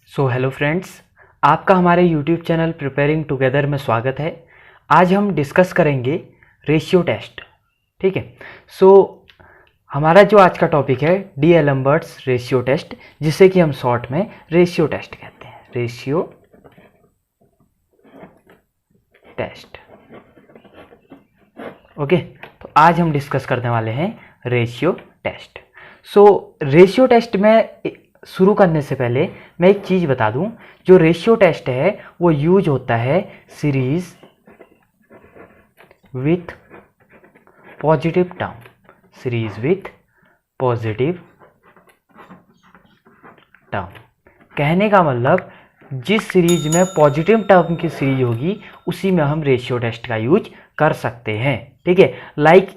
So hello friends, आपका हमारे YouTube channel preparing together में स्वागत है। आज हम डिस्कस करेंगे रेशियो टेस्ट। ठीक है। सो हमारा जो आज का टॉपिक है डी-एलम्बर्ट्स रेशियो टेस्ट, जिसे कि हम शॉर्ट में रेशियो टेस्ट कहते हैं। Ratio test. ओके, तो आज हम डिस्कस करने वाले हैं ratio test. So ratio test में शुरू करने से पहले मैं एक चीज़ बता दूं, जो रेशियो टेस्ट है वो यूज होता है series with positive term. Series with positive term कहने का मतलब जिस सीरीज में पॉजिटिव टर्म की सीरीज होगी उसी में हम रेशियो टेस्ट का यूज कर सकते हैं। ठीक है। लाइक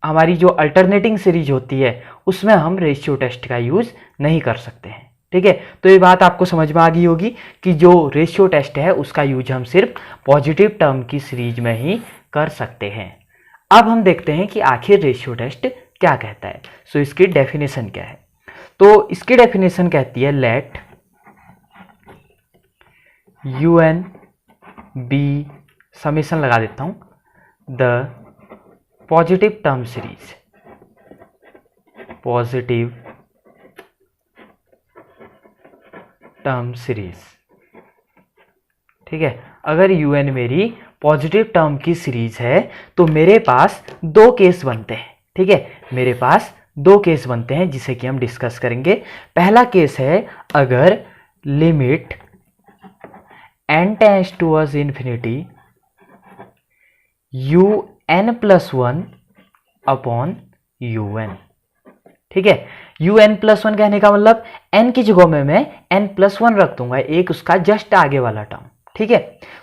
हमारी जो अल्टरनेटिंग सीरीज होती है उसमें हम रेशियो टेस्ट का यूज नहीं कर सकते हैं। ठीक है। तो ये बात आपको समझ में आ गई होगी कि जो रेशियो टेस्ट है उसका यूज हम सिर्फ पॉजिटिव टर्म की सीरीज में ही कर सकते हैं। अब हम देखते हैं कि आखिर रेशियो टेस्ट क्या कहता है। सो इसकी डेफिनेशन क्या है। तो इसकी डेफिनेशन कहती है लेट UN बी, समेशन लगा देता हूं, the positive term series. Positive term series. ठीक है। अगर UN मेरी पॉजिटिव टर्म की सीरीज है तो मेरे पास दो केस बनते हैं। ठीक है। मेरे पास दो केस बनते हैं जिसे कि हम डिस्कस करेंगे। पहला केस है अगर limit n tends towards infinity UN+1 upon UN। ठीक है। UN+1 कहने का मतलब n की जगह में मैं n+1 रख दूंगा, एक उसका जस्ट आगे वाला टर्म। ठीक है।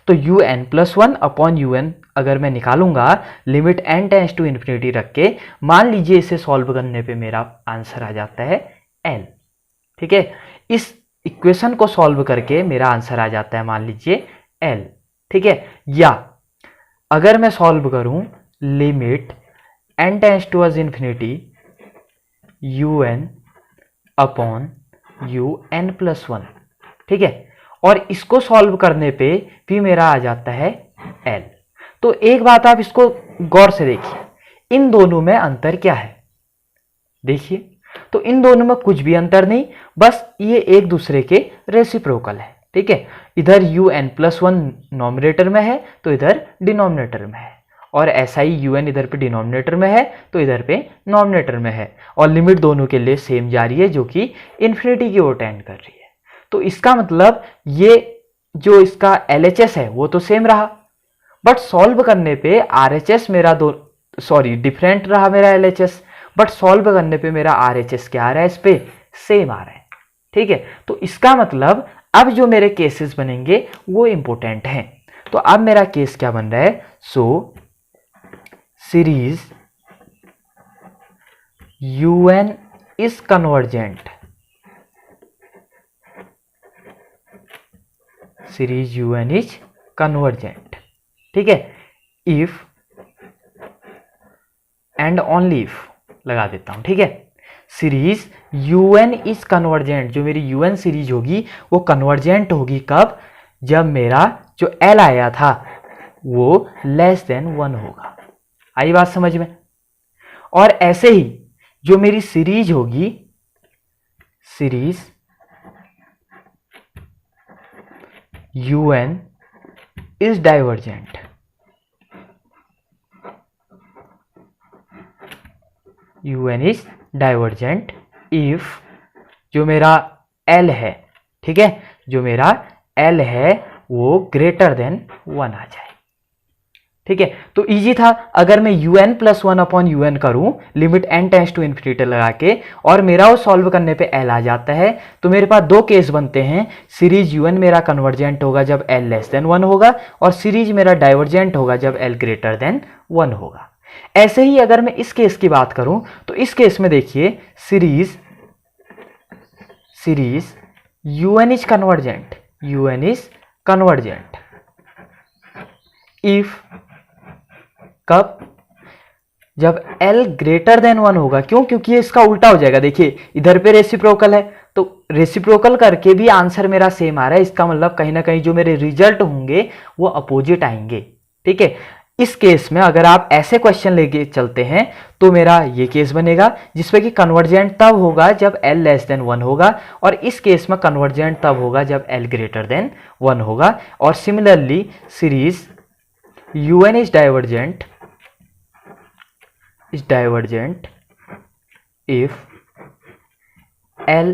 तो UN+1 अपॉन UN अगर मैं निकालूंगा limit n tends to infinity रख के, मान लीजिए इसे सॉल्व करने पे मेरा आंसर आ जाता है L। ठीक है। इस इक्वेशन को सॉल्व करके मेरा आंसर आ जाता है मान लीजिए L। ठीक है। या अगर मैं सॉल्व करूं limit n tends towards infinity UN upon UN+1। ठीक है। और इसको सॉल्व करने पे भी मेरा आ जाता है L। तो एक बात आप इसको गौर से देखिए, इन दोनों में अंतर क्या है। देखिए, तो इन दोनों में कुछ भी अंतर नहीं, बस ये एक दूसरे के रेसिप्रोकल है। ठीक है। इधर UN+1 नॉमिनेटर में है तो इधर डिनोमिनेटर में है, और ऐसा ही UN इधर पे डिनोमिनेटर में है तो इधर पे नॉमिनेटर में है, और लिमिट दोनों के लिए सेम जा रही है जो कि इन्फिनिटी की ओर टेंड कर रही है। तो इसका मतलब ये जो इसका LHS है वो तो सेम रहा, बट सॉल्व करने पे RHS मेरा डिफरेंट रहा मेरा LHS, बट सॉल्व करने पे मेरा RHS क्या आ रहा है, इस पे सेम आ रहा है। ठीक है। तो इसका मतलब अब जो मेरे केसेस बनेंगे वो इंपॉर्टेंट हैं। तो अब मेरा केस क्या बन रहा है, सो series UN is convergent. Series UN is convergent. ठीक है। इफ एंड ओनली इफ लगा देता हूं। ठीक है। सीरीज UN इज कन्वर्जेंट, जो मेरी UN सीरीज होगी वो कन्वर्जेंट होगी कब, जब मेरा जो L आया था वो लेस देन 1 होगा। आई बात समझ में। और ऐसे ही जो मेरी सीरीज होगी, series UN is divergent. UN is divergent if जो मेरा L है, ठीक है, जो मेरा L है वो ग्रेटर देन 1 आ जाए। ठीक है। तो इजी था, अगर मैं UN+1 अपॉन UN करूं limit n tends to infinity लगा के, और मेरा वो सॉल्व करने पे L आ जाता है, तो मेरे पास दो केस बनते हैं। सीरीज UN मेरा कन्वर्जेंट होगा जब L लेस देन 1 होगा, और सीरीज मेरा डाइवर्जेंट होगा जब L ग्रेटर देन 1 होगा। ऐसे ही अगर मैं इस केस की बात करूं तो इस केस में देखिए series UN is convergent. UN is convergent if कब, जब L ग्रेटर देन 1 होगा। क्यों? क्योंकि ये इसका उल्टा हो जाएगा। देखिए इधर पे रेसिप्रोकल है तो रेसिप्रोकल करके भी आंसर मेरा सेम आ रहा है, इसका मतलब कहीं ना कहीं जो मेरे रिजल्ट होंगे वो अपोजिट आएंगे। ठीक है, इस केस में अगर आप ऐसे क्वेश्चन लेके चलते हैं तो मेरा ये केस बनेगा जिसमें कि कन्वर्जेंट तब होगा जब l लेस देन 1 होगा, और इस केस में कन्वर्जेंट तब होगा जब l ग्रेटर देन 1 होगा। और similarly series un is divergent if l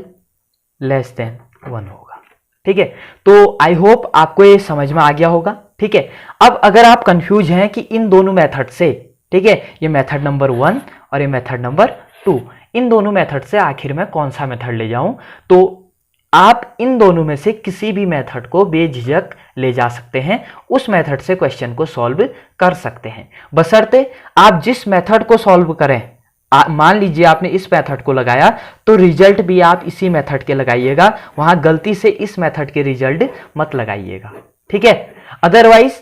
less than 1 होगा। ठीक है, तो आई होप आपको ये समझ में आ गया होगा। ठीक है, अब अगर आप कंफ्यूज हैं कि इन दोनों मेथड से, ठीक है, ये मेथड नंबर 1 और ये मेथड नंबर 2, इन दोनों मेथड से आखिर में कौन सा मेथड ले जाऊं, तो आप इन दोनों में से किसी भी मेथड को बेझिझक ले जा सकते हैं, उस मेथड से क्वेश्चन को सॉल्व कर सकते हैं, बशर्ते आप जिस मेथड को सॉल्व करें, मान लीजिए आपने इस मेथड को लगाया तो रिजल्ट भी आप इसी मेथड के लगाइएगा, वहां गलती से इस मेथड के रिजल्ट मत लगाइएगा। ठीक है, अदरवाइज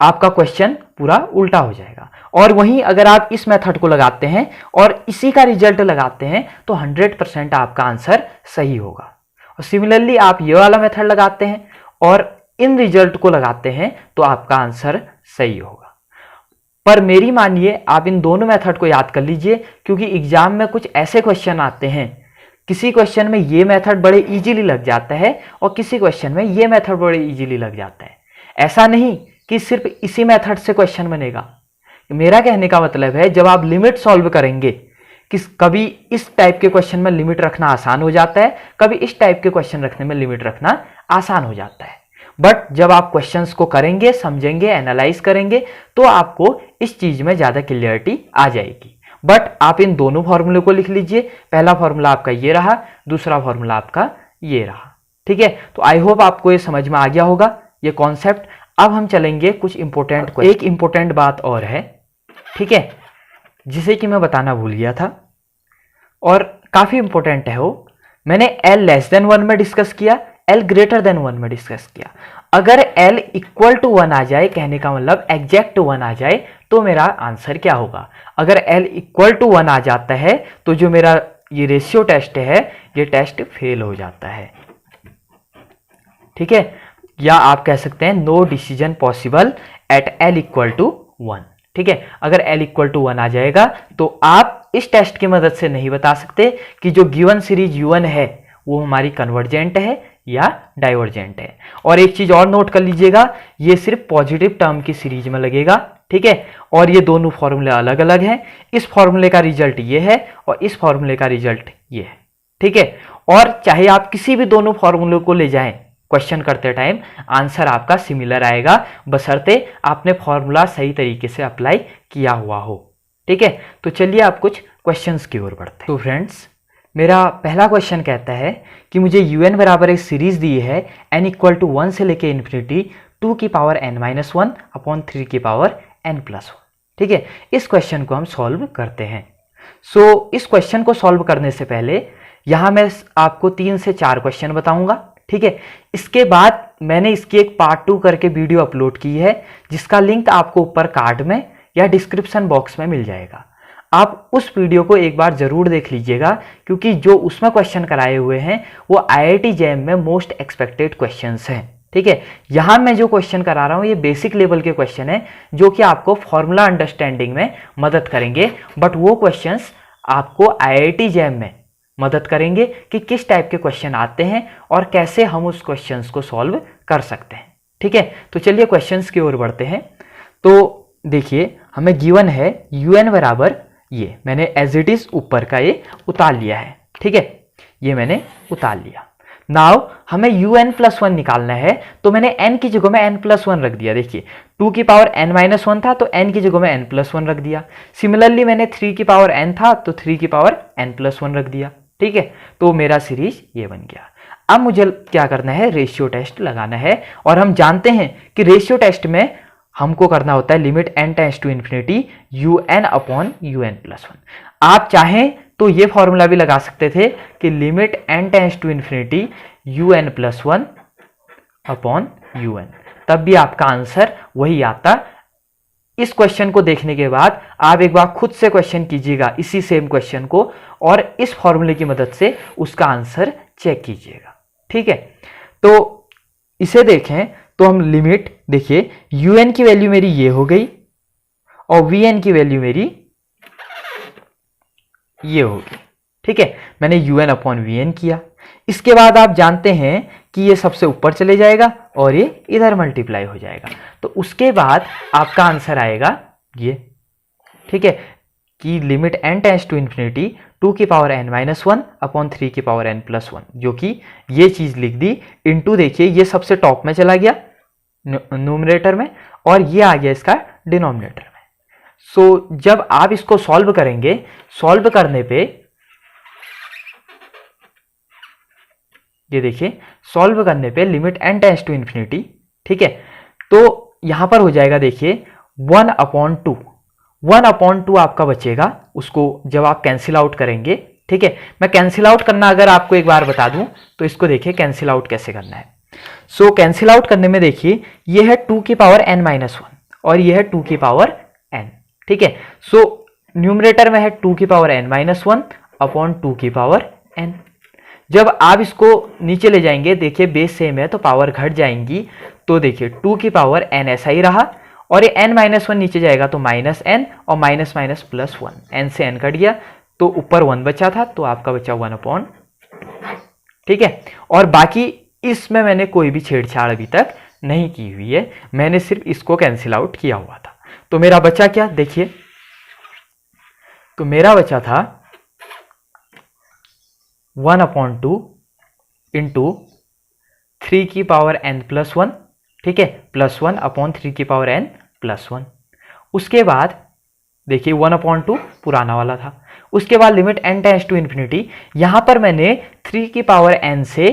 आपका क्वेश्चन पूरा उल्टा हो जाएगा। और वहीं अगर आप इस मेथड को लगाते हैं और इसी का रिजल्ट लगाते हैं तो 100% आपका आंसर सही होगा। और सिमिलरली आप ये वाला मेथड लगाते हैं और इन रिजल्ट को लगाते हैं तो आपका आंसर सही होगा। पर मेरी मानिए, आप इन दोनों मेथड को याद कर लीजिए, क्योंकि एग्जाम में कुछ ऐसे क्वेश्चन आते हैं, किसी क्वेश्चन में ये मेथड बड़े इजीली लग जाता है और किसी क्वेश्चन में ये मेथड बड़े इजीली लग जाता है। ऐसा नहीं कि सिर्फ इसी मेथड से क्वेश्चन बनेगा। मेरा कहने का मतलब है, जब आप लिमिट सॉल्व करेंगे कि कभी इस टाइप के क्वेश्चन में लिमिट रखना आसान हो जाता है, कभी इस टाइप के क्वेश्चन रखने में लिमिट रखना आसान हो जाता है। बट जब आप क्वेश्चंस को करेंगे, समझेंगे, एनालाइज करेंगे तो आपको इस चीज में ज्यादा क्लियरिटी आ जाएगी। बट आप इन दोनों फॉर्मूले को लिख लीजिए, पहला फॉर्मूला आपका ये रहा, दूसरा फॉर्मूला आपका ये रहा। ठीक है, तो आई होप आपको ये समझ में आ गया होगा ये कॉन्सेप्ट। अब हम चलेंगे कुछ इंपॉर्टेंट क्वेश्चन। एक इंपॉर्टेंट बात और है, ठीक है, जिसे कि मैं बताना भूल गया था और काफी इंपॉर्टेंट है वो। मैंने l लेस देन 1 में डिस्कस किया, l ग्रेटर देन 1 में डिस्कस किया। अगर l इक्वल टू 1 आ जाए, कहने का मतलब एग्जैक्ट 1 आ जाए, तो मेरा आंसर क्या होगा। अगर l इक्वल टू 1 आ जाता है तो जो मेरा ये रेशियो टेस्ट है, ये टेस्ट फेल हो जाता है। ठीक है, या आप कह सकते हैं no decision possible at l equal to 1। ठीक है, अगर l इक्वल टू 1 आ जाएगा तो आप इस टेस्ट की मदद से नहीं बता सकते कि जो गिवन सीरीज u1 है वो हमारी कन्वर्जेंट है या डाइवर्जेंट है। और एक चीज और नोट कर लीजिएगा, ये सिर्फ पॉजिटिव टर्म की सीरीज में लगेगा। ठीक है, और ये दोनों फॉर्मूले अलग अलग हैं। इस फॉर्मूले का रिजल्ट ये है और इस फॉर्मूले का रिजल्ट ये है। ठीक है, और चाहे आप किसी भी दोनों फॉर्मूले को ले जाएं, क्वेश्चन करते टाइम आंसर आपका सिमिलर आएगा, बशर्ते आपने फॉर्मूला सही तरीके से अप्लाई किया हुआ हो। ठीक है, तो चलिए आप कुछ क्वेश्चंस की ओर बढ़ते हैं। तो फ्रेंड्स, मेरा पहला क्वेश्चन कहता है कि मुझे un बराबर एक सीरीज दी है n इक्वल टू 1 से लेके इन्फिनिटी 2 की पावर n-1 अपॉन 3 की पावर n+1। ठीक है, इस क्वेश्चन को हम सॉल्व करते हैं। सो इस क्वेश्चन को सॉल्व करने से पहले यहाँ मैं आपको 3 से 4 क्वेश्चन बताऊंगा। ठीक है, इसके बाद मैंने इसकी एक पार्ट 2 करके वीडियो अपलोड की है, जिसका लिंक आपको ऊपर कार्ड में या डिस्क्रिप्शन बॉक्स में मिल जाएगा। आप उस वीडियो को एक बार जरूर देख लीजिएगा, क्योंकि जो उसमें क्वेश्चन कराए हुए हैं वो IIT JAM में मोस्ट एक्सपेक्टेड क्वेश्चंस हैं। ठीक है, यहाँ मैं जो क्वेश्चन करा रहा हूँ ये बेसिक लेवल के क्वेश्चन है, जो कि आपको फॉर्मूला अंडरस्टैंडिंग में मदद करेंगे। बट वो क्वेश्चंस आपको IIT JAM में मदद करेंगे कि किस टाइप के क्वेश्चन आते हैं और कैसे हम उस क्वेश्चंस को सॉल्व कर सकते हैं। ठीक है, तो चलिए क्वेश्चंस की ओर बढ़ते हैं। तो देखिए, हमें गिवन है un बराबर, ये मैंने एज इट इज ऊपर का ये उतार लिया है। ठीक है, ये मैंने उतार लिया। नाउ हमें un+1 निकालना है, तो मैंने n की जगह में n+1 रख दिया। देखिए, 2 की पावर n-1 था तो n की जगह में n+1 रख दिया। सिमिलरली मैंने 3 की पावर n था तो 3 की पावर n+1 रख दिया। ठीक है, तो मेरा सीरीज ये बन गया। अब मुझे क्या करना है, रेशियो टेस्ट लगाना है। और हम जानते हैं कि रेशियो टेस्ट में हमको करना होता है limit n tends to infinity un upon un+1। आप चाहें तो ये फॉर्मूला भी लगा सकते थे कि limit n tends to infinity un+1 upon un, तब भी आपका आंसर वही आता। इस क्वेश्चन को देखने के बाद आप एक बार खुद से क्वेश्चन कीजिएगा इसी सेम क्वेश्चन को, और इस फॉर्मूले की मदद से उसका आंसर चेक कीजिएगा। ठीक है, तो इसे देखें तो हम लिमिट देखिए, un की वैल्यू मेरी ये हो गई और vn की वैल्यू मेरी ये होगी। ठीक है, मैंने un अपॉन vn किया। इसके बाद आप जानते हैं कि ये सबसे ऊपर चले जाएगा और ये इधर मल्टीप्लाई हो जाएगा, तो उसके बाद आपका आंसर आएगा ये। ठीक है, कि limit n tends to infinity 2 की पावर n माइनस 1 अपॉन 3 की पावर n प्लस 1, जो कि ये चीज लिख दी इनटू, देखिए ये सबसे टॉप में चला गया न्यूमरेटर में और ये आ गया इसका डिनोमिनेटर में। सो जब आप इसको सॉल्व करेंगे, सॉल्व करने पे ये देखिए, सॉल्व करने पे limit n tends to infinity, ठीक है, तो यहां पर हो जाएगा देखिए 1/2। 1/2 आपका बचेगा, उसको जब आप कैंसिल आउट करेंगे। ठीक है, मैं कैंसिल आउट करना अगर आपको एक बार बता दूं तो इसको देखिए कैंसिल आउट कैसे करना है। सो कैंसिल आउट करने में देखिए ये है 2 की पावर n माइनस 1 और ये है 2 की पावर n। ठीक है, सो न्यूमरेटर में है 2 की पावर n माइनस 1 अपॉन 2 की पावर n। जब आप इसको नीचे ले जाएंगे, देखिए बेस सेम है तो पावर घट जाएंगी, तो देखिए 2 की पावर n ऐसा ही रहा और ये n माइनस 1 नीचे जाएगा तो माइनस n और माइनस माइनस प्लस 1, n से n कट गया तो ऊपर 1 बचा था, तो आपका बचा 1/। ठीक है, और बाकी इसमें मैंने कोई भी छेड़छाड़ अभी तक नहीं की हुई है, मैंने सिर्फ इसको कैंसिल आउट किया हुआ था। तो मेरा बचा क्या देखिए, तो मेरा बचा था 1/2 इंटू 3 की पावर n प्लस 1, ठीक है, प्लस 1 अपॉन 3 की पावर n प्लस 1। उसके बाद देखिए 1/2 पुराना वाला था। उसके बाद limit n tends to infinity, यहां पर मैंने 3 की पावर n से,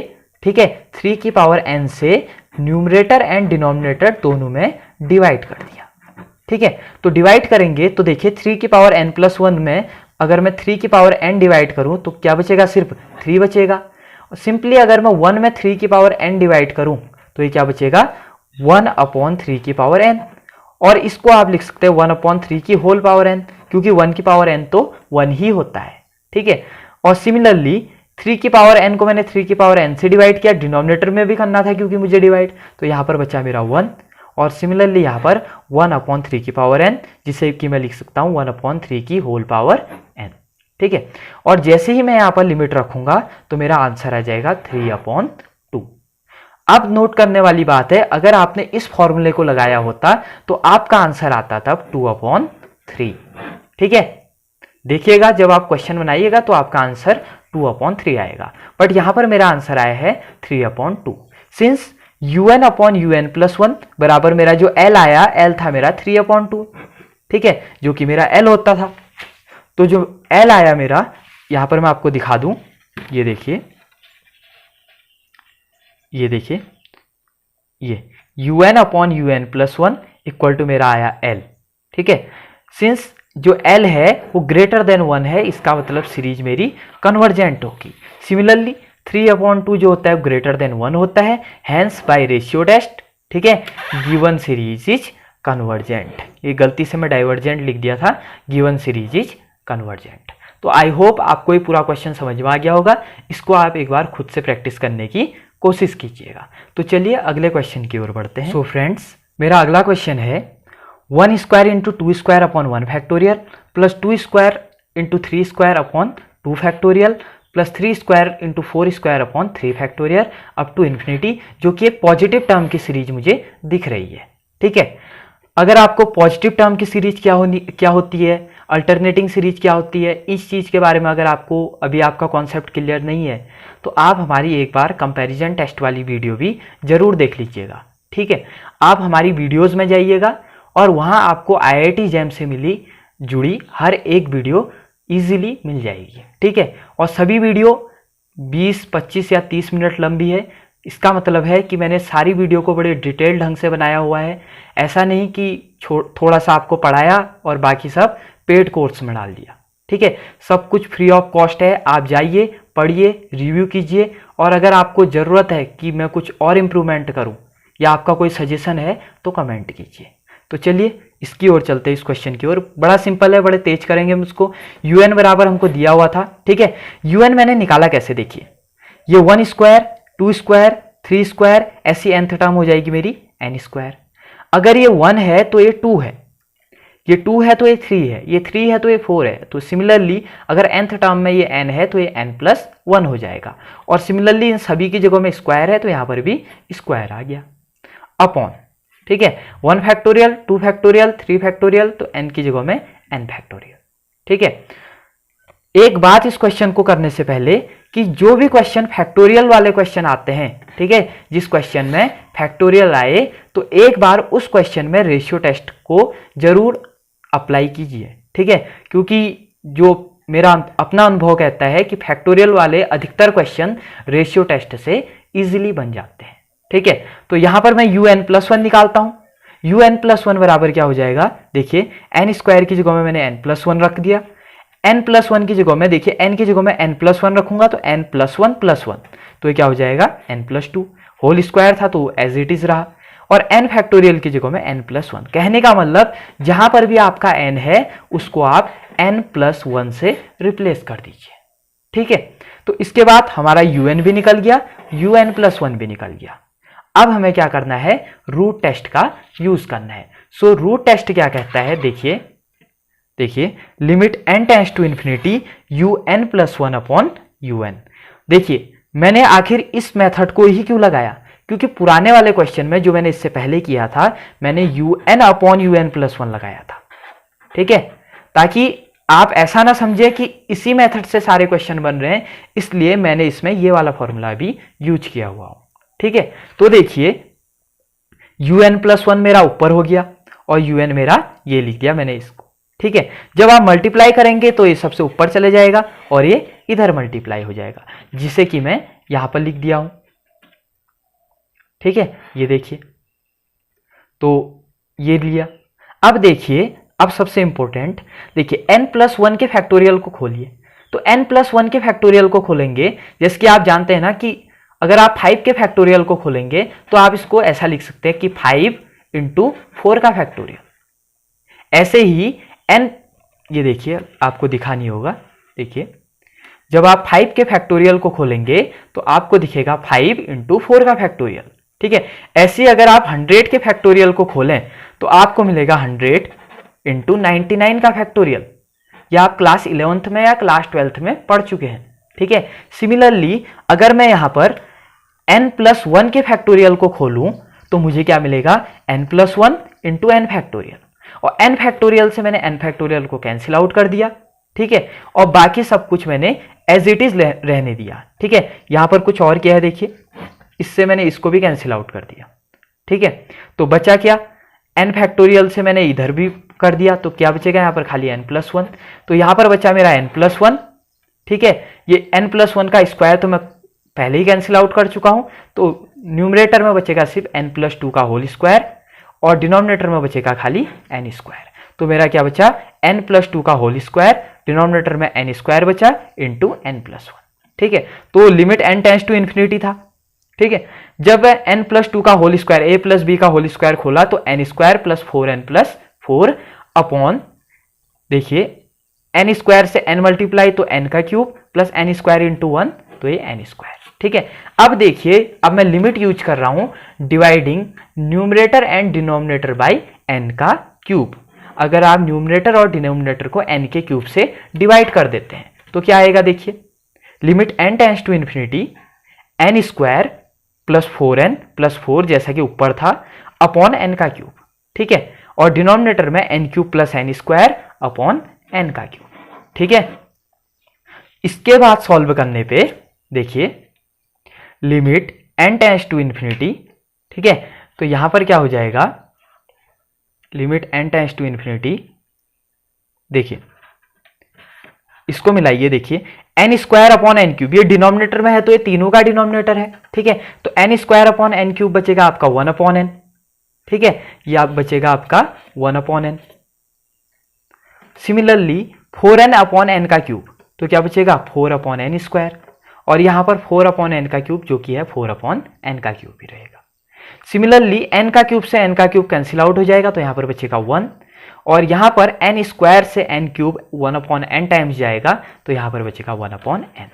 ठीक है, 3 की पावर n से न्यूमरेटर एंड डिनोमिनेटर दोनों में डिवाइड कर दिया। ठीक है, तो डिवाइड करेंगे तो देखिए 3 की पावर n प्लस 1 में अगर मैं 3 की पावर n डिवाइड करूं तो क्या बचेगा, सिर्फ 3 बचेगा। सिंपली अगर मैं 1 में 3 की पावर n डिवाइड करूं तो ये क्या बचेगा, 1/3 की पावर n, और इसको आप लिख सकते हैं 1/3 की होल पावर n, क्योंकि 1 की पावर n तो 1 ही होता है। ठीक है, और सिमिलरली 3 की पावर n को मैंने 3 की पावर n से डिवाइड किया, डिनोमिनेटर में भी करना था क्योंकि मुझे डिवाइड, तो यहाँ पर बचा मेरा 1, और सिमिलरली यहाँ पर 1/3 की पावर n, जिसे कि मैं लिख सकता हूँ 1/3 की होल पावर n। ठीक है, और जैसे ही मैं यहाँ पर लिमिट रखूंगा तो मेरा आंसर आ जाएगा 3/2। अब नोट करने वाली बात है, अगर आपने इस फॉर्मूले को लगाया होता तो आपका आंसर आता तब 2/3। ठीक है, देखिएगा जब आप क्वेश्चन बनाइएगा तो आपका आंसर 2/3 आएगा, बट यहां पर मेरा आंसर आया है 3/2। सिंस un/un प्लस 1 बराबर मेरा जो l आया, l था मेरा 3/2, ठीक है, जो कि मेरा l होता था। तो जो l आया मेरा, यहां पर मैं आपको दिखा दूं, ये देखिए, ये देखिए, ये un/un प्लस 1 इक्वल टू मेरा आया l। ठीक है, सिंस जो l है वो ग्रेटर देन 1 है, इसका मतलब सीरीज मेरी कन्वर्जेंट होगी। सिमिलरली 3/2 जो होता है ग्रेटर देन 1 होता है, हैंस बाय रेशियो टेस्ट, ठीक है, गिवन सीरीज इज कन्वर्जेंट। ये गलती से मैं डाइवर्जेंट लिख दिया था, गिवन सीरीज इज कन्वर्जेंट। तो आई होप आपको ये पूरा क्वेश्चन समझ में आ गया होगा, इसको आप एक बार खुद से प्रैक्टिस करने की कोशिश कीजिएगा। तो चलिए अगले क्वेश्चन की ओर बढ़ते हैं। सो फ्रेंड्स, मेरा अगला क्वेश्चन है 1 square into 2 square upon 1 factorial plus 2 square into 3 square upon 2 factorial plus 3 square into 4 square upon 3 factorial up to infinity, जो कि एक पॉजिटिव टर्म की सीरीज मुझे दिख रही है। ठीक है, अगर आपको पॉजिटिव टर्म की सीरीज क्या होती है, अल्टरनेटिंग सीरीज क्या होती है, इस चीज़ के बारे में अगर आपको अभी आपका कॉन्सेप्ट क्लियर नहीं है तो आप हमारी एक बार कंपैरिजन टेस्ट वाली वीडियो भी जरूर देख लीजिएगा। ठीक है, आप हमारी वीडियोस में जाइएगा और वहाँ आपको IIT JAM से जुड़ी हर एक वीडियो इजीली मिल जाएगी। ठीक है, और सभी वीडियो 20, 25 या 30 मिनट लंबी है। इसका मतलब है कि मैंने सारी वीडियो को बड़े डिटेल ढंग से बनाया हुआ है, ऐसा नहीं कि थोड़ा सा आपको पढ़ाया और बाकी सब पेड कोर्स में डाल दिया। ठीक है, सब कुछ फ्री ऑफ कॉस्ट है, आप जाइए, पढ़िए, रिव्यू कीजिए, और अगर आपको ज़रूरत है कि मैं कुछ और इम्प्रूवमेंट करूं या आपका कोई सजेशन है तो कमेंट कीजिए। तो चलिए इसकी ओर चलते हैं, इस क्वेश्चन की ओर। बड़ा सिंपल है, बड़े तेज करेंगे हम इसको। un बराबर हमको दिया हुआ था। ठीक है, un मैंने निकाला कैसे, देखिए ये 1 स्क्वायर, 2 स्क्वायर, 3 स्क्वायर, ऐसी nth टर्म हो जाएगी मेरी n स्क्वायर। अगर ये 1 है तो ये 2 है, ये 2 है तो ये 3 है, ये 3 है तो ये 4 है। तो सिमिलरली अगर nth टर्म में ये n है तो ये n प्लस 1 हो जाएगा। और सिमिलरली इन सभी की जगह में स्क्वायर है तो यहाँ पर भी स्क्वायर आ गया अपॉन, ठीक है, 1 फैक्टोरियल, 2 फैक्टोरियल, 3 फैक्टोरियल, तो n की जगह में n फैक्टोरियल। ठीक है, एक बात इस क्वेश्चन को करने से पहले कि जो भी क्वेश्चन फैक्टोरियल वाले क्वेश्चन आते हैं, ठीक है, जिस क्वेश्चन में फैक्टोरियल आए तो एक बार उस क्वेश्चन में रेशियो टेस्ट को जरूर अप्लाई कीजिए। ठीक है, क्योंकि जो मेरा अपना अनुभव कहता है कि फैक्टोरियल वाले अधिकतर क्वेश्चन रेशियो टेस्ट से इजीली बन जाते हैं। ठीक है, तो यहां पर मैं un+1 निकालता हूं। un+1 बराबर क्या हो जाएगा, देखिए n स्क्वायर की जगह में मैंने n+1 रख दिया, n+1 की जगह में देखिए n की जगह में n+1 रखूंगा तो n+1+1, तो ये क्या हो जाएगा n+2। होल स्क्वायर था तो एज इट इज रहा, और n फैक्टोरियल की जगह में n+1। कहने का मतलब जहां पर भी आपका n है उसको आप n+1 से रिप्लेस कर दीजिए। ठीक है, तो इसके बाद हमारा un भी निकल गया, un+1 भी निकल गया। अब हमें क्या करना है, रूट टेस्ट का यूज करना है। सो रूट टेस्ट क्या कहता है, देखिए limit n tends to infinity un+1 upon un। देखिए मैंने आखिर इस मेथड को ही क्यों लगाया, क्योंकि पुराने वाले क्वेश्चन में जो मैंने इससे पहले किया था मैंने un अपॉन un+1 लगाया था। ठीक है, ताकि आप ऐसा ना समझे कि इसी मेथड से सारे क्वेश्चन बन रहे हैं, इसलिए मैंने इसमें ये वाला फॉर्मूला भी यूज किया हुआ हूं। ठीक है, तो देखिए un+1 मेरा ऊपर हो गया और un मेरा ये लिख दिया मैंने इसको। ठीक है, जब आप मल्टीप्लाई करेंगे तो ये सबसे ऊपर चले जाएगा और ये इधर मल्टीप्लाई हो जाएगा, जिसे कि मैं यहां पर लिख दिया हूं। ठीक है, ये देखिए, तो ये लिया। अब देखिए, अब सबसे इंपॉर्टेंट देखिए n+1 के फैक्टोरियल को खोलिए। तो n+1 के फैक्टोरियल को खोलेंगे, जैसे कि आप जानते हैं ना कि अगर आप 5 के फैक्टोरियल को खोलेंगे तो आप इसको ऐसा लिख सकते हैं कि 5 × 4 का फैक्टोरियल। ऐसे ही n, ये देखिए आपको दिखा नहीं होगा, देखिए जब आप 5 के फैक्टोरियल को खोलेंगे तो आपको दिखेगा 5 × 4 का फैक्टोरियल। ठीक है, ऐसे अगर आप 100 के फैक्टोरियल को खोलें तो आपको मिलेगा 100 × 99 का फैक्टोरियल। या आप क्लास 11th में या क्लास 12th में पढ़ चुके हैं। ठीक है, सिमिलरली अगर मैं यहां पर n+1 के फैक्टोरियल को खोलूं तो मुझे क्या मिलेगा, n+1 × n फैक्टोरियल, और n फैक्टोरियल से मैंने n फैक्टोरियल को कैंसिल आउट कर दिया। ठीक है, और बाकी सब कुछ मैंने एज इट इज रहने दिया। ठीक है, यहां पर कुछ और क्या है, देखिए इससे मैंने इसको भी कैंसिल आउट कर दिया। ठीक है, तो बचा क्या, n फैक्टोरियल से मैंने इधर भी कर दिया, तो क्या बचेगा यहाँ पर खाली n+1, तो यहाँ पर बचा मेरा n+1। ठीक है, ये n+1 का स्क्वायर तो मैं पहले ही कैंसिल आउट कर चुका हूं, तो न्यूमरेटर में बचेगा सिर्फ n+2 का होल स्क्वायर और डिनोमिनेटर में बचेगा खाली n स्क्वायर। तो मेरा क्या बचा, n+2 का होल स्क्वायर, डिनोमिनेटर में n स्क्वायर बचा इंटू n+1। ठीक है, तो limit n tends to infinity था। ठीक है, जब n+2 का होल स्क्वायर a + b का होल स्क्वायर खोला तो n² + 4n+4 अपॉन, देखिए n स्क्वायर से n मल्टीप्लाई तो n का क्यूब प्लस n स्क्वायर × 1 तो ये n स्क्वायर। ठीक है, अब देखिए, अब मैं लिमिट यूज कर रहा हूं dividing numerator and denominator by n का क्यूब। अगर आप न्यूमरेटर और डिनोमिनेटर को n के क्यूब से डिवाइड कर देते हैं तो क्या आएगा, देखिए limit n tends to infinity n² + 4n + 4 जैसा कि ऊपर था अपॉन n का क्यूब। ठीक है, और डिनोमिनेटर में n³ + n² अपॉन n का क्यूब। ठीक है, इसके बाद सॉल्व करने पे देखिए limit n tends to infinity. ठीक है, तो यहां पर क्या हो जाएगा, limit n tends to infinity, देखिए इसको मिलाइए, देखिए n² अपॉन n³, ये डिनोमिनेटर में है तो ये तीनों का डिनोमिनेटर है। ठीक है, तो n² अपॉन n³ बचेगा आपका 1 अपॉन n। ठीक है, ये आप बचेगा आपका 1 upon n। Similarly 4n upon n का क्यूब, तो क्या बचेगा 4 अपॉन n², और यहां पर 4 अपॉन n का क्यूब जो कि है 4 अपॉन n का क्यूब ही रहेगा। सिमिलरली n का क्यूब से n का क्यूब कैंसिल आउट हो जाएगा तो यहां पर बचेगा 1, और यहाँ पर एन स्क्वायर से एन क्यूब 1/n टाइम्स जाएगा, तो यहाँ पर बचेगा 1/n।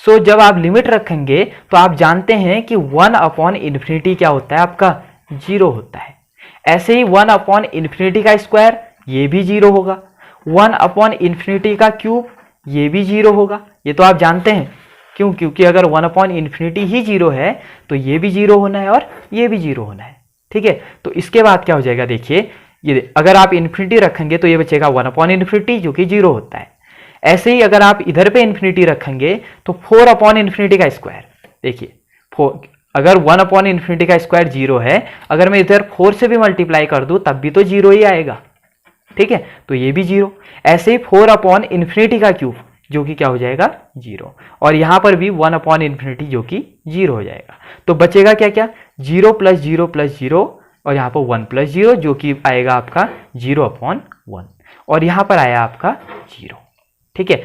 सो जब आप लिमिट रखेंगे तो आप जानते हैं कि 1/∞ क्या होता है, आपका 0 होता है। ऐसे ही 1/∞ का स्क्वायर ये भी 0 होगा, 1/∞ का क्यूब ये भी 0 होगा। ये तो आप जानते हैं, क्यों? क्योंकि अगर 1/∞ ही 0 है तो ये भी 0 होना है और ये भी 0 होना है। ठीक है, तो इसके बाद क्या हो जाएगा, देखिए ये अगर आप इन्फिनिटी रखेंगे तो ये बचेगा 1/∞ जो कि 0 होता है। ऐसे ही अगर आप इधर पे इन्फिनिटी रखेंगे तो 4/∞ का स्क्वायर, देखिए अगर 1/∞ का स्क्वायर 0 है, अगर मैं इधर 4 से भी मल्टीप्लाई कर दूं तब भी तो 0 ही आएगा। ठीक है, तो ये भी 0। ऐसे ही 4/∞ का क्यूब जो कि क्या हो जाएगा 0, और यहां पर भी 1/∞ जो कि 0 हो जाएगा। तो बचेगा क्या क्या, 0 + 0 + 0 और यहाँ पर 1 + 0 जो कि आएगा आपका 0/1, और यहाँ पर आया आपका 0। ठीक है,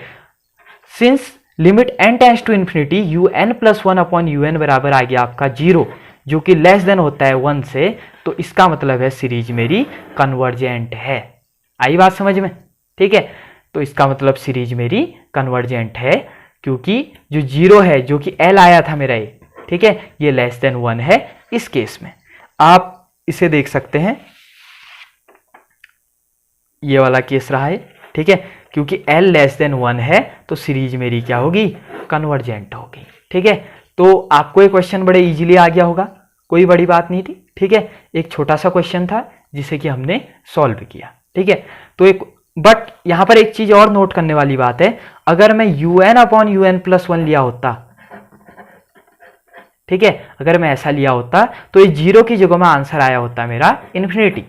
since limit n tends to infinity un + 1/un बराबर आ गया आपका 0 जो कि लेस देन होता है 1 से, तो इसका मतलब है सीरीज मेरी कन्वर्जेंट है। आई बात समझ में? ठीक है, तो इसका मतलब सीरीज मेरी कन्वर्जेंट है, क्योंकि जो 0 है जो कि L आया था मेरा ये, ठीक है, ये लेस देन 1 है। इस केस में आप इसे देख सकते हैं, ये वाला केस रहा है। ठीक है, क्योंकि L लेस देन 1 है तो सीरीज मेरी क्या होगी, कन्वर्जेंट होगी। ठीक है, तो आपको ये क्वेश्चन बड़े इजीली आ गया होगा, कोई बड़ी बात नहीं थी। ठीक है, एक छोटा सा क्वेश्चन था जिसे कि हमने सॉल्व किया। ठीक है, तो एक बट यहां पर एक चीज और नोट करने वाली बात है, अगर मैं un/un + 1 लिया होता, ठीक है, अगर मैं ऐसा लिया होता तो ये 0 की जगह में आंसर आया होता मेरा इन्फिनिटी।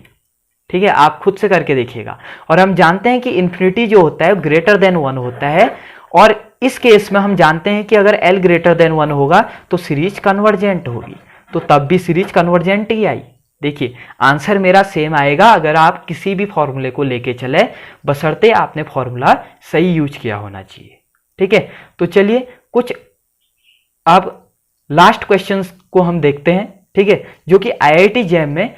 ठीक है, आप खुद से करके देखिएगा। और हम जानते हैं कि इन्फिनिटी जो होता है ग्रेटर देन 1 होता है, और इस केस में हम जानते हैं कि अगर L ग्रेटर देन 1 होगा तो सीरीज कन्वर्जेंट होगी, तो तब भी सीरीज कन्वर्जेंट ही आई। देखिए आंसर मेरा सेम आएगा अगर आप किसी भी फॉर्मूले को लेके चले, बशर्ते आपने फॉर्मूला सही यूज किया होना चाहिए। ठीक है, तो चलिए कुछ अब लास्ट क्वेश्चंस को हम देखते हैं। ठीक है, जो कि IIT जैम में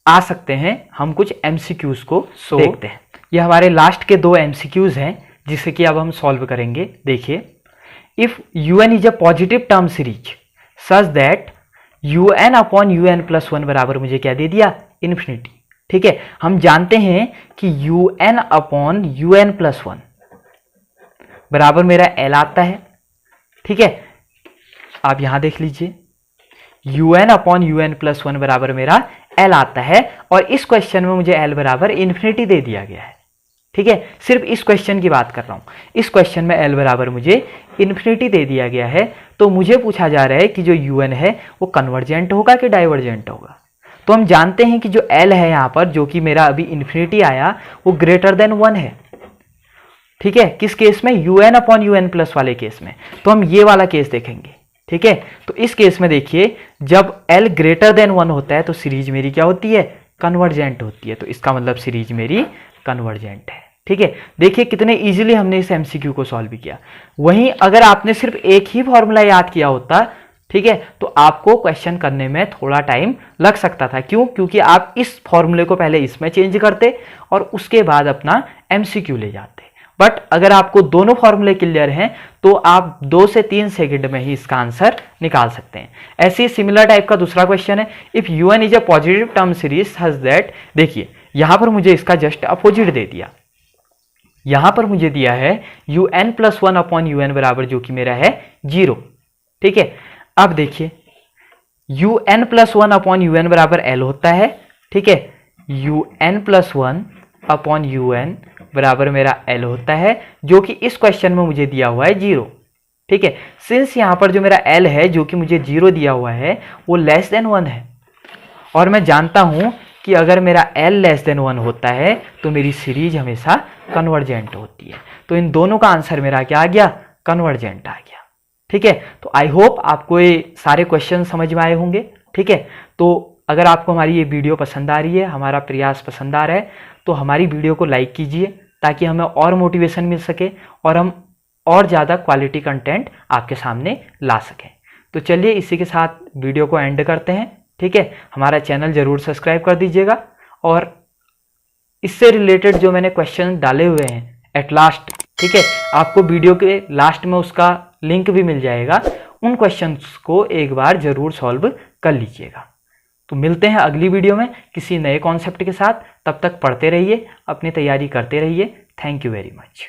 आ सकते हैं। हम कुछ MCQs को देखते हैं। ये हमारे लास्ट के 2 MCQs हैं जिसे कि अब हम सॉल्व करेंगे। देखिए, if UN is a positive term series such that un/un + 1 बराबर मुझे क्या दे दिया, इन्फिनिटी। ठीक है, हम जानते हैं कि un/un + 1 बराबर मेरा L आता है। ठीक है, आप यहां देख लीजिए, un/un + 1 बराबर मेरा L आता है, और इस क्वेश्चन में मुझे L बराबर इन्फिनिटी दे दिया गया है। ठीक है, सिर्फ इस क्वेश्चन की बात कर रहा हूं, इस क्वेश्चन में L बराबर मुझे इन्फिनिटी दे दिया गया है। तो मुझे पूछा जा रहा है कि जो un है वो कन्वर्जेंट होगा कि डाइवर्जेंट होगा। तो हम जानते हैं कि जो L है यहां पर, जो कि मेरा अभी इन्फिनिटी आया, वो ग्रेटर देन 1 है। ठीक है, किस केस में, un/un + वाले केस में। तो हम ये वाला केस देखेंगे। ठीक है, तो इस केस में देखिए, जब L ग्रेटर देन 1 होता है तो सीरीज मेरी क्या होती है, कन्वर्जेंट होती है। तो इसका मतलब सीरीज मेरी कन्वर्जेंट है। ठीक है, देखिए कितने इजीली हमने इस MCQ को सॉल्व किया। वहीं अगर आपने सिर्फ एक ही फॉर्मूला याद किया होता, ठीक है, तो आपको क्वेश्चन करने में थोड़ा टाइम लग सकता था। क्यों? क्योंकि आप इस फॉर्मूले को पहले इसमें चेंज करते और उसके बाद अपना MCQ ले जाते। बट अगर आपको दोनों फॉर्मूले क्लियर हैं तो आप 2 से 3 सेकंड में ही इसका आंसर निकाल सकते हैं। ऐसे ही सिमिलर टाइप का दूसरा क्वेश्चन है, if UN is a positive term series such that, देखिए यहां पर मुझे इसका जस्ट अपोजिट दे दिया। यहां पर मुझे दिया है un + 1/un बराबर जो कि मेरा है 0। ठीक है, अब देखिए un + 1/un बराबर L होता है। ठीक है, un + 1/un बराबर मेरा L होता है, जो कि इस क्वेश्चन में मुझे दिया हुआ है 0। ठीक है, सिंस यहां पर जो मेरा L है जो कि मुझे 0 दिया हुआ है वो लेस देन 1 है, और मैं जानता हूं कि अगर मेरा L लेस देन 1 होता है तो मेरी सीरीज हमेशा कन्वर्जेंट होती है। तो इन दोनों का आंसर मेरा क्या आ गया, कन्वर्जेंट आ गया। ठीक है, तो आई होप आपको ये सारे क्वेश्चन समझ में आए होंगे। ठीक है, तो अगर आपको हमारी ये वीडियो पसंद आ रही है, हमारा प्रयास पसंद आ रहा है, तो हमारी वीडियो को लाइक कीजिए ताकि हमें और मोटिवेशन मिल सके और हम और ज़्यादा क्वालिटी कंटेंट आपके सामने ला सकें। तो चलिए इसी के साथ वीडियो को एंड करते हैं। ठीक है, हमारा चैनल ज़रूर सब्सक्राइब कर दीजिएगा और इससे रिलेटेड जो मैंने क्वेश्चन डाले हुए हैं एट लास्ट, ठीक है, आपको वीडियो के लास्ट में उसका लिंक भी मिल जाएगा, उन क्वेश्चंस को एक बार जरूर सॉल्व कर लीजिएगा। तो मिलते हैं अगली वीडियो में किसी नए कॉन्सेप्ट के साथ, तब तक पढ़ते रहिए, अपनी तैयारी करते रहिए। Thank you very much.